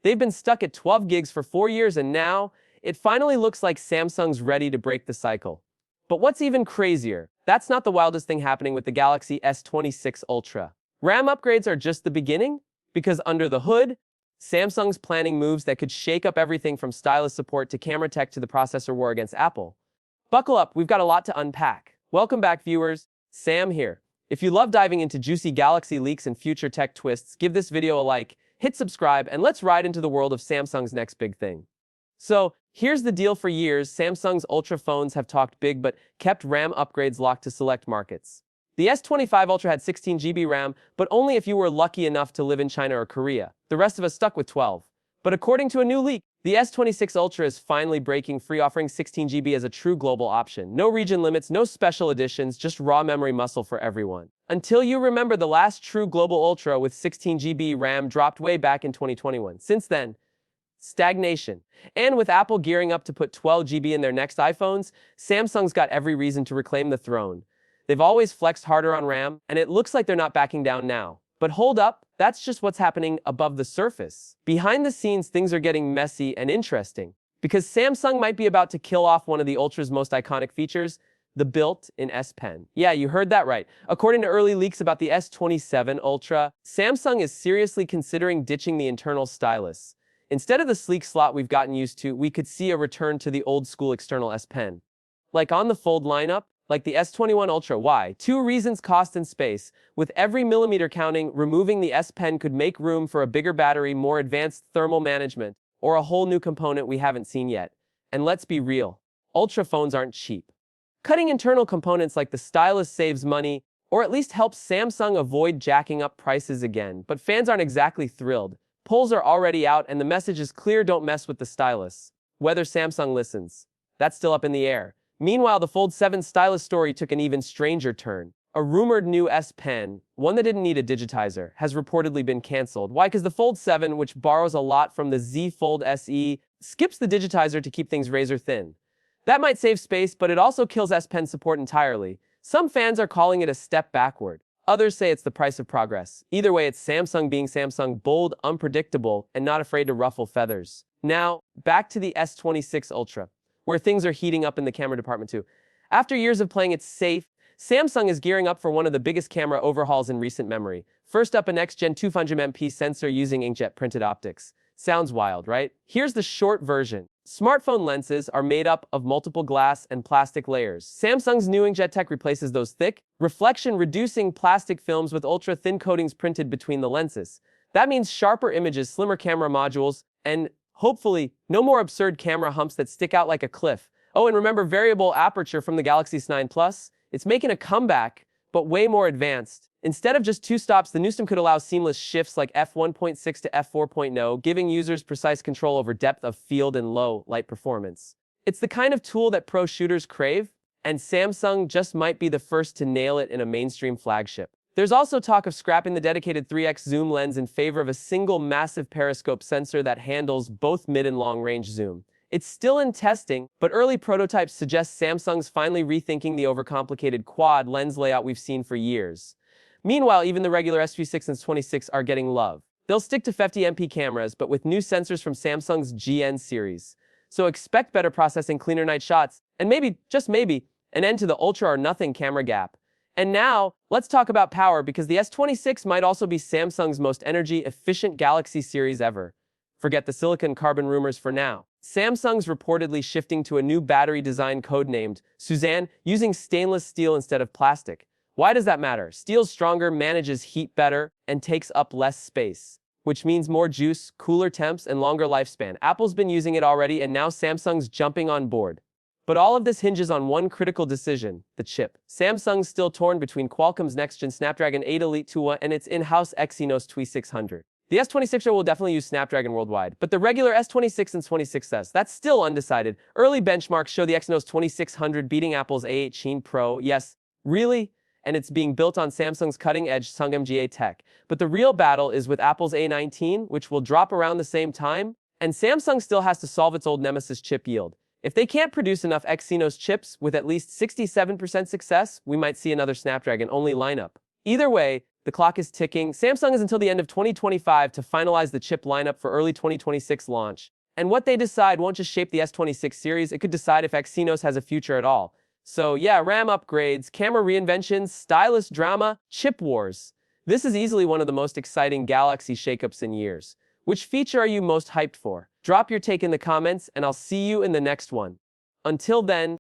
They've been stuck at 12 gigs for 4 years, and now it finally looks like Samsung's ready to break the cycle. But what's even crazier, that's not the wildest thing happening with the Galaxy S26 Ultra. RAM upgrades are just the beginning, because under the hood, Samsung's planning moves that could shake up everything from stylus support to camera tech to the processor war against Apple. Buckle up, we've got a lot to unpack. Welcome back, viewers. Sam here. If you love diving into juicy Galaxy leaks and future tech twists, give this video a like, hit subscribe, and let's ride into the world of Samsung's next big thing. So, here's the deal. For years, Samsung's Ultra phones have talked big but kept RAM upgrades locked to select markets. The S25 Ultra had 16GB RAM, but only if you were lucky enough to live in China or Korea. The rest of us stuck with 12. But according to a new leak, the S26 Ultra is finally breaking free, offering 16GB as a true global option. No region limits, no special editions, just raw memory muscle for everyone. Until you remember, the last true global Ultra with 16GB RAM dropped way back in 2021. Since then, stagnation. And with Apple gearing up to put 12GB in their next iPhones, Samsung's got every reason to reclaim the throne. They've always flexed harder on RAM, and it looks like they're not backing down now. But hold up, that's just what's happening above the surface. Behind the scenes, things are getting messy and interesting, because Samsung might be about to kill off one of the Ultra's most iconic features, the built-in S Pen. Yeah, you heard that right. According to early leaks about the S27 Ultra, Samsung is seriously considering ditching the internal stylus. Instead of the sleek slot we've gotten used to, we could see a return to the old-school external S Pen. Like on the Fold lineup, like the S21 Ultra. Why? 2 reasons: cost and space. With every millimeter counting, removing the S Pen could make room for a bigger battery, more advanced thermal management, or a whole new component we haven't seen yet. And let's be real, Ultra phones aren't cheap. Cutting internal components like the stylus saves money, or at least helps Samsung avoid jacking up prices again. But fans aren't exactly thrilled. Polls are already out, and the message is clear: don't mess with the stylus. Whether Samsung listens, that's still up in the air. Meanwhile, the Fold 7 stylus story took an even stranger turn. A rumored new S Pen, one that didn't need a digitizer, has reportedly been cancelled. Why? Because the Fold 7, which borrows a lot from the Z Fold SE, skips the digitizer to keep things razor thin. That might save space, but it also kills S Pen support entirely. Some fans are calling it a step backward. Others say it's the price of progress. Either way, it's Samsung being Samsung, bold, unpredictable, and not afraid to ruffle feathers. Now, back to the S26 Ultra, where things are heating up in the camera department too. After years of playing it safe, Samsung is gearing up for one of the biggest camera overhauls in recent memory. First up, a next-gen 200MP sensor using inkjet printed optics. Sounds wild, right? Here's the short version. Smartphone lenses are made up of multiple glass and plastic layers. Samsung's new inkjet tech replaces those thick, reflection-reducing plastic films with ultra-thin coatings printed between the lenses. That means sharper images, slimmer camera modules, and hopefully, no more absurd camera humps that stick out like a cliff. Oh, and remember variable aperture from the Galaxy S9 Plus? It's making a comeback, but way more advanced. Instead of just 2 stops, the new system could allow seamless shifts like f1.6 to f4.0, giving users precise control over depth of field and low light performance. It's the kind of tool that pro shooters crave, and Samsung just might be the first to nail it in a mainstream flagship. There's also talk of scrapping the dedicated 3x zoom lens in favor of a single massive periscope sensor that handles both mid and long-range zoom. It's still in testing, but early prototypes suggest Samsung's finally rethinking the overcomplicated quad lens layout we've seen for years. Meanwhile, even the regular S26 and S26 are getting love. They'll stick to 50MP cameras, but with new sensors from Samsung's GN series. So expect better processing, cleaner night shots, and maybe, just maybe, an end to the ultra or nothing camera gap. And now, let's talk about power, because the S26 might also be Samsung's most energy-efficient Galaxy series ever. Forget the silicon-carbon rumors for now. Samsung's reportedly shifting to a new battery design codenamed Suzanne, using stainless steel instead of plastic. Why does that matter? Steel's stronger, manages heat better, and takes up less space, which means more juice, cooler temps, and longer lifespan. Apple's been using it already, and now Samsung's jumping on board. But all of this hinges on one critical decision: the chip. Samsung's still torn between Qualcomm's next-gen Snapdragon 8 Elite 2 and its in-house Exynos 2600. The S26 Ultra will definitely use Snapdragon worldwide, but the regular S26 and S26s, that's still undecided. Early benchmarks show the Exynos 2600 beating Apple's A18 Pro. Yes, really? And it's being built on Samsung's cutting-edge SungMGA tech. But the real battle is with Apple's A19, which will drop around the same time, and Samsung still has to solve its old nemesis, chip yield. If they can't produce enough Exynos chips with at least 67% success, we might see another Snapdragon-only lineup. Either way, The clock is ticking. Samsung is until the end of 2025 to finalize the chip lineup for early 2026 launch. And what they decide won't just shape the S26 series, it could decide if Exynos has a future at all. So yeah, RAM upgrades, camera reinventions, stylus drama, chip wars. This is easily one of the most exciting Galaxy shakeups in years. Which feature are you most hyped for? Drop your take in the comments, and I'll see you in the next one. Until then,